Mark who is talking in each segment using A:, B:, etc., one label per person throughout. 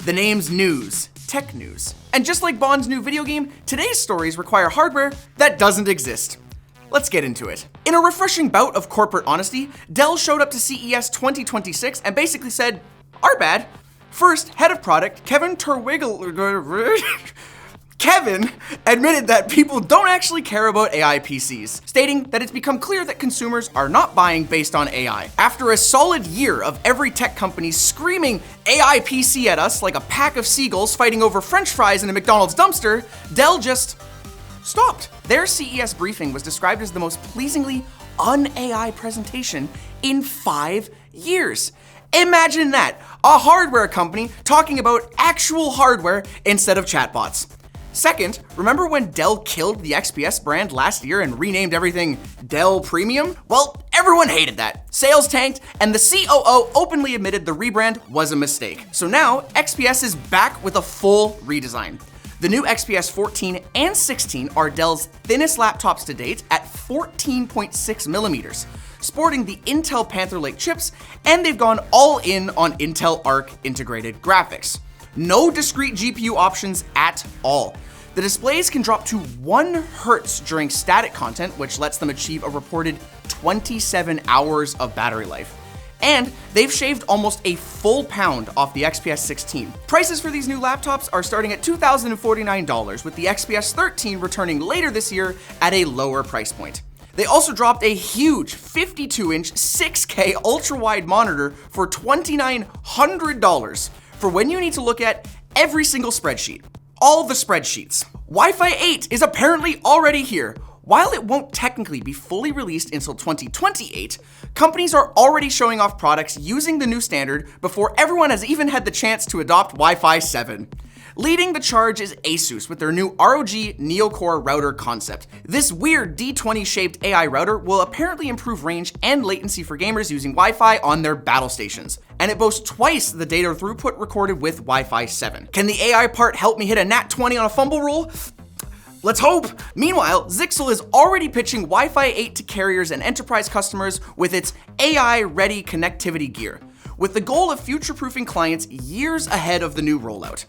A: The name's news, tech news. And just like Bond's new video game, today's stories require hardware that doesn't exist. Let's get into it. In a refreshing bout of corporate honesty, Dell showed up to CES 2026 and basically said, our bad. First, head of product, Kevin admitted that people don't actually care about AI PCs, stating that it's become clear that consumers are not buying based on AI. After a solid year of every tech company screaming AI PC at us like a pack of seagulls fighting over French fries in a McDonald's dumpster, Dell just stopped. Their CES briefing was described as the most pleasingly un-AI presentation in 5 years. Imagine that, a hardware company talking about actual hardware instead of chatbots. Second, remember when Dell killed the XPS brand last year and renamed everything Dell Premium? Well, everyone hated that. Sales tanked, and the COO openly admitted the rebrand was a mistake. So now, XPS is back with a full redesign. The new XPS 14 and 16 are Dell's thinnest laptops to date at 14.6 millimeters, sporting the Intel Panther Lake chips, and they've gone all in on Intel Arc integrated graphics. No discrete GPU options at all. The displays can drop to 1 Hz during static content, which lets them achieve a reported 27 hours of battery life. And they've shaved almost a full pound off the XPS 16. Prices for these new laptops are starting at $2,049, with the XPS 13 returning later this year at a lower price point. They also dropped a huge 52-inch 6K ultra-wide monitor for $2,900 for when you need to look at every single spreadsheet. All the spreadsheets. Wi-Fi 8 is apparently already here. While it won't technically be fully released until 2028, companies are already showing off products using the new standard before everyone has even had the chance to adopt Wi-Fi 7. Leading the charge is ASUS with their new ROG Neo-Core router concept. This weird D20-shaped AI router will apparently improve range and latency for gamers using Wi-Fi on their battle stations. And it boasts twice the data throughput recorded with Wi-Fi 7. Can the AI part help me hit a nat 20 on a fumble roll? Let's hope! Meanwhile, Zixel is already pitching Wi-Fi 8 to carriers and enterprise customers with its AI-ready connectivity gear, with the goal of future-proofing clients years ahead of the new rollout.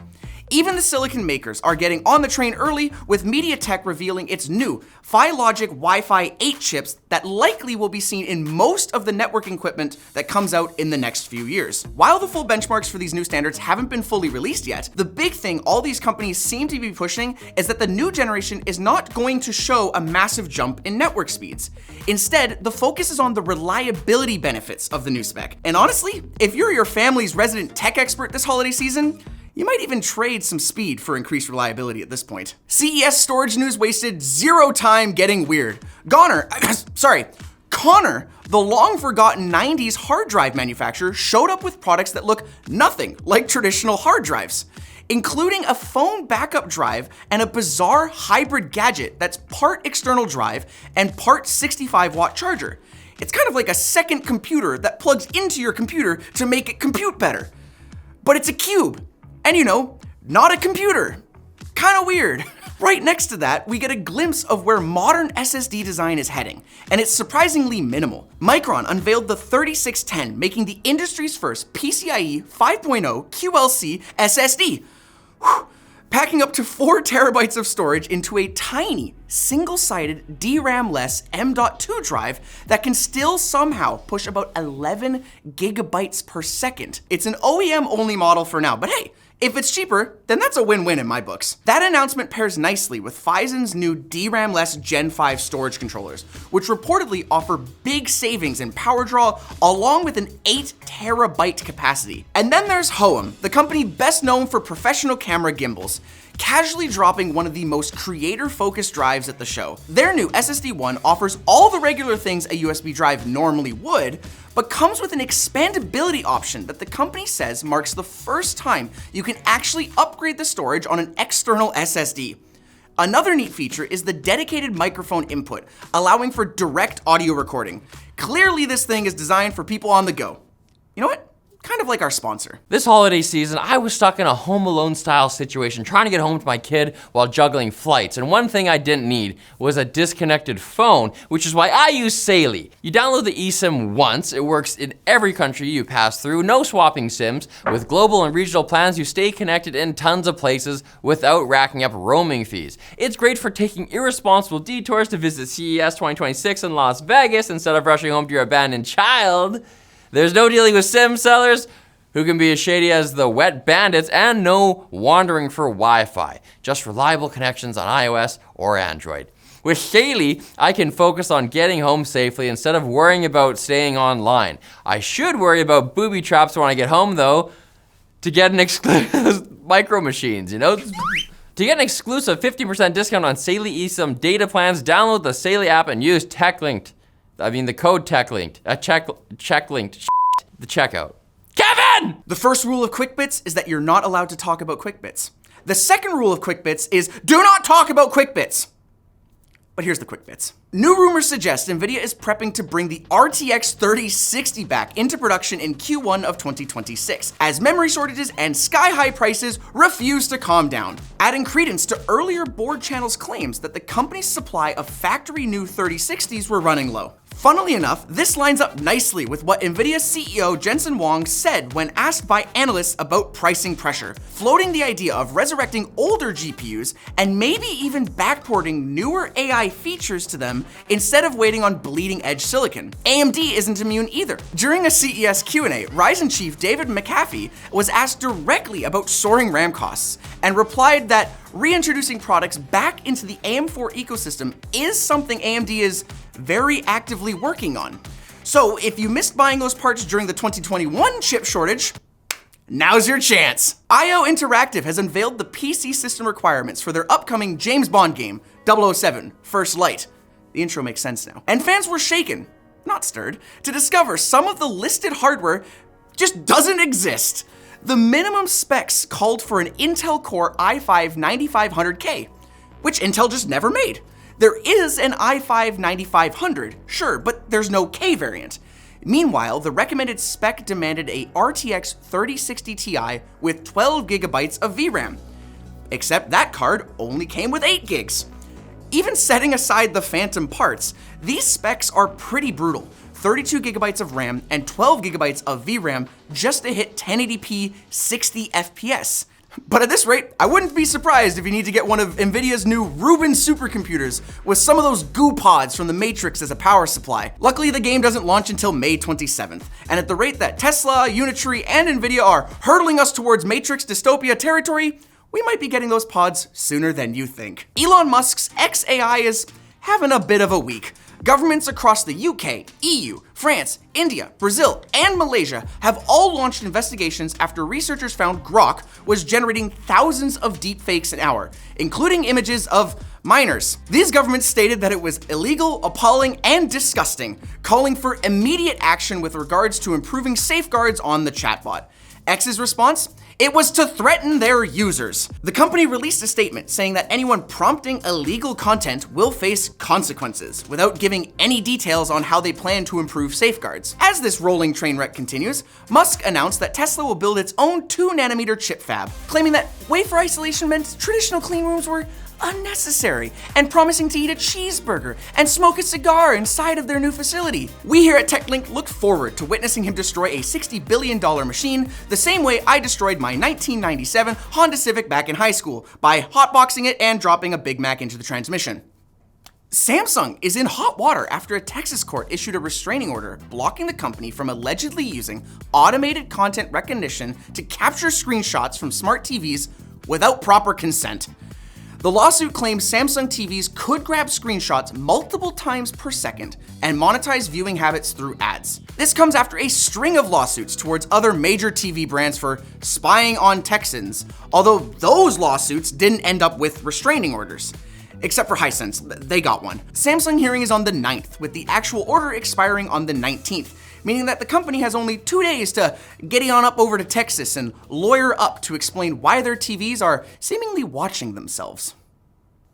A: Even the silicon makers are getting on the train early, with MediaTek revealing its new PhiLogic Wi-Fi 8 chips that likely will be seen in most of the networking equipment that comes out in the next few years. While the full benchmarks for these new standards haven't been fully released yet, the big thing all these companies seem to be pushing is that the new generation is not going to show a massive jump in network speeds. Instead, the focus is on the reliability benefits of the new spec. And honestly, if you're your family's resident tech expert this holiday season, you might even trade some speed for increased reliability at this point. CES storage news wasted zero time getting weird. Connor, the long-forgotten 90s hard drive manufacturer, showed up with products that look nothing like traditional hard drives, including a phone backup drive and a bizarre hybrid gadget that's part external drive and part 65-watt charger. It's kind of like a second computer that plugs into your computer to make it compute better. But it's a cube. And not a computer. Kinda weird. Right next to that, we get a glimpse of where modern SSD design is heading, and it's surprisingly minimal. Micron unveiled the 3610, making the industry's first PCIe 5.0 QLC SSD. Whew. Packing up to 4 terabytes of storage into a tiny, single-sided, DRAM-less M.2 drive that can still somehow push about 11 gigabytes per second. It's an OEM-only model for now, but hey, if it's cheaper, then that's a win-win in my books. That announcement pairs nicely with Phison's new DRAM-less Gen 5 storage controllers, which reportedly offer big savings in power draw along with an 8 terabyte capacity. And then there's Hohem, the company best known for professional camera gimbals, casually dropping one of the most creator-focused drives at the show. Their new SSD1 offers all the regular things a USB drive normally would, but comes with an expandability option that the company says marks the first time you can actually upgrade the storage on an external SSD. Another neat feature is the dedicated microphone input, allowing for direct audio recording. Clearly this thing is designed for people on the go. You know what? kind of like our sponsor.
B: This holiday season, I was stuck in a Home Alone style situation trying to get home to my kid while juggling flights. And one thing I didn't need was a disconnected phone, which is why I use Saily. You download the eSIM once, it works in every country you pass through, no swapping SIMs. With global and regional plans, you stay connected in tons of places without racking up roaming fees. It's great for taking irresponsible detours to visit CES 2026 in Las Vegas instead of rushing home to your abandoned child. There's no dealing with SIM sellers who can be as shady as the wet bandits, and no wandering for Wi-Fi. Just reliable connections on iOS or Android. With Saily, I can focus on getting home safely instead of worrying about staying online. I should worry about booby traps when I get home though, to get an exclusive micro machines, you know? To get an exclusive 50% discount on Saily eSIM data plans, download the Saily app and use the code TechLinked, the checkout. Kevin!
A: The first rule of QuickBits is that you're not allowed to talk about QuickBits. The second rule of QuickBits is do not talk about QuickBits. But here's the quick bits. New rumors suggest Nvidia is prepping to bring the RTX 3060 back into production in Q1 of 2026, as memory shortages and sky-high prices refuse to calm down, adding credence to earlier board channels' claims that the company's supply of factory new 3060s were running low. Funnily enough, this lines up nicely with what Nvidia's CEO Jensen Huang said when asked by analysts about pricing pressure, floating the idea of resurrecting older GPUs and maybe even backporting newer AI features to them instead of waiting on bleeding-edge silicon. AMD isn't immune either. During a CES Q&A, Ryzen chief David McAfee was asked directly about soaring RAM costs and replied that reintroducing products back into the AM4 ecosystem is something AMD is very actively working on. So if you missed buying those parts during the 2021 chip shortage, now's your chance. IO Interactive has unveiled the PC system requirements for their upcoming James Bond game, 007 First Light. The intro makes sense now. And fans were shaken, not stirred, to discover some of the listed hardware just doesn't exist. The minimum specs called for an Intel Core i5-9500K, which Intel just never made. There is an i5-9500, sure, but there's no K variant. Meanwhile, the recommended spec demanded a RTX 3060 Ti with 12 gigabytes of VRAM, except that card only came with 8 gigs. Even setting aside the phantom parts, these specs are pretty brutal. 32 gigabytes of RAM and 12 gigabytes of VRAM just to hit 1080p 60 FPS. But at this rate, I wouldn't be surprised if you need to get one of Nvidia's new Rubin supercomputers with some of those goo pods from the Matrix as a power supply. Luckily, the game doesn't launch until May 27th, and at the rate that Tesla, Unitree, and Nvidia are hurtling us towards Matrix dystopia territory, we might be getting those pods sooner than you think. Elon Musk's xAI is having a bit of a week. Governments across the UK, EU, France, India, Brazil, and Malaysia have all launched investigations after researchers found Grok was generating thousands of deepfakes an hour, including images of minors. These governments stated that it was illegal, appalling, and disgusting, calling for immediate action with regards to improving safeguards on the chatbot. X's response? It was to threaten their users. The company released a statement saying that anyone prompting illegal content will face consequences, without giving any details on how they plan to improve safeguards. As this rolling train wreck continues, Musk announced that Tesla will build its own 2nm chip fab, claiming that wafer isolation meant traditional clean rooms were unnecessary, and promising to eat a cheeseburger and smoke a cigar inside of their new facility. We here at TechLink look forward to witnessing him destroy a $60 billion machine the same way I destroyed my 1997 Honda Civic back in high school by hotboxing it and dropping a Big Mac into the transmission. Samsung is in hot water after a Texas court issued a restraining order blocking the company from allegedly using automated content recognition to capture screenshots from smart TVs without proper consent. The lawsuit claims Samsung TVs could grab screenshots multiple times per second and monetize viewing habits through ads. This comes after a string of lawsuits towards other major TV brands for spying on Texans, although those lawsuits didn't end up with restraining orders. Except for Hisense, they got one. Samsung hearing is on the 9th, with the actual order expiring on the 19th, meaning that the company has only 2 days to giddy on up over to Texas and lawyer up to explain why their TVs are seemingly watching themselves.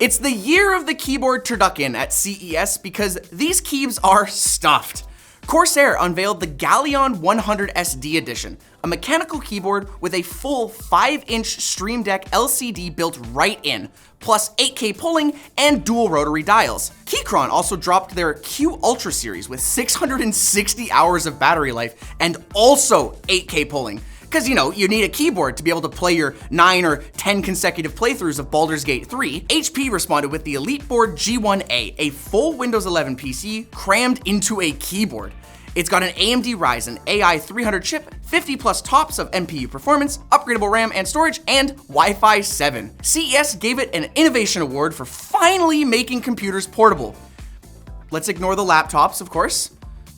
A: It's the year of the keyboard turducken at CES because these keys are stuffed. Corsair unveiled the Galleon 100 SD edition, a mechanical keyboard with a full 5-inch Stream Deck LCD built right in, plus 8K polling and dual rotary dials. Keychron also dropped their Q Ultra series with 660 hours of battery life and also 8K polling. Because, you need a keyboard to be able to play your 9 or 10 consecutive playthroughs of Baldur's Gate 3. HP responded with the EliteBoard G1A, a full Windows 11 PC crammed into a keyboard. It's got an AMD Ryzen AI 300 chip, 50 plus TOPS of MPU performance, upgradable RAM and storage, and Wi-Fi 7. CES gave it an Innovation Award for finally making computers portable. Let's ignore the laptops, of course,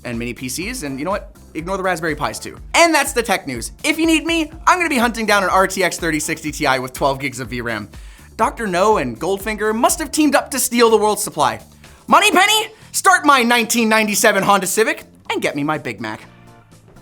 A: and mini PCs, and you know what? Ignore the Raspberry Pis too. And that's the tech news. If you need me, I'm gonna be hunting down an RTX 3060 Ti with 12 gigs of VRAM. Dr. No and Goldfinger must have teamed up to steal the world's supply. Moneypenny, start my 1997 Honda Civic and get me my Big Mac.